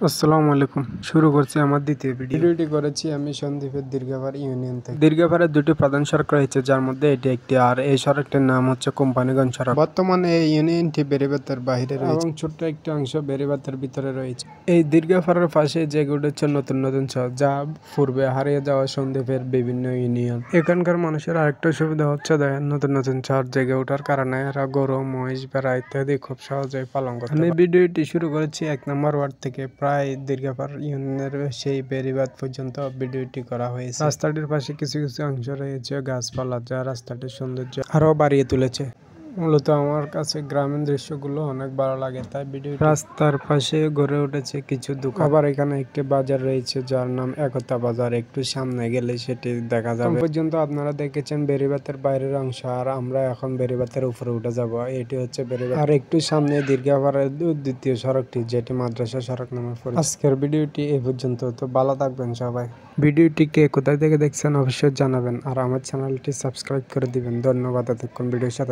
আসসালামু আলাইকুম। শুরু করছি আমার দ্বিতীয় ভিডিওটি করেছি আমি সন্দ্বীপের দীর্ঘাপাড় ইউনিয়ন থেকে। দীর্ঘাপাড়ের দুটি প্রধান সড়ক রয়েছে, যার মধ্যে এটি একটি, আর এই সড়কটির নাম হচ্ছে কোম্পানিগঞ্জ সড়ক। বর্তমানে এই ইউনিয়নটি বেড়িবাঁধের বাহিরে রয়েছে এবং ছোট্ট একটি অংশ বেড়িবাঁধের ভিতরে রয়েছে। এই দীর্ঘাপাড়ার পাশে জেগে উঠেছে নতুন নতুন শহর, যা পূর্বে হারিয়ে যাওয়া সন্দ্বীপের বিভিন্ন ইউনিয়ন। এখানকার মানুষের আরেকটা সুবিধা হচ্ছে দেখেন, নতুন নতুন শহর জেগে ওঠার কারণে এরা গরু, মহিষ, ভেড়া ইত্যাদি খুব সহজেই পালন করতে পারে। আমি ভিডিওটি শুরু করেছি 1 নম্বর ওয়ার্ড থেকে, প্রায় দীর্ঘাপাড় ইউনিয়নের সেই বেড়িবাঁধ পর্যন্ত ভিডিওটি করা হয়েছে। রাস্তাটির পাশে কিছু কিছু অংশ রয়েছে গাছপালা, যা রাস্তাটির সৌন্দর্য আরো বাড়িয়ে তুলেছে। মূলত আমার কাছে গ্রামীণ দৃশ্যগুলো অনেক ভালো লাগে, তাই ভিডিও। রাস্তার পাশে গড়ে উঠেছে কিছু দোকান, আবার এখানে একটি বাজার রয়েছে যার নাম একতা বাজার। একটু সামনে গেলে সেটি দেখা যাবে। পর্যন্ত আপনারা দেখেছেন বেড়িবাঁধের বাইরের অংশ, আর আমরা এখন বেড়িবাঁধের উপরে উঠে যাব। এটি হচ্ছে বেড়িবাঁধ, আর একটু সামনে দীর্ঘাপাড়ের দ্বিতীয় সড়কটি, যেটি মাদ্রাসা সড়ক নামে পরিচিত। আজকের ভিডিওটি এই পর্যন্ত। তো ভালো থাকবেন সবাই। ভিডিওটিকে কোথায় থেকে দেখছেন অবশ্যই জানাবেন, আর আমার চ্যানেলটি সাবস্ক্রাইব করে দিবেন। ধন্যবাদ এতক্ষণ ভিডিওর সাথে।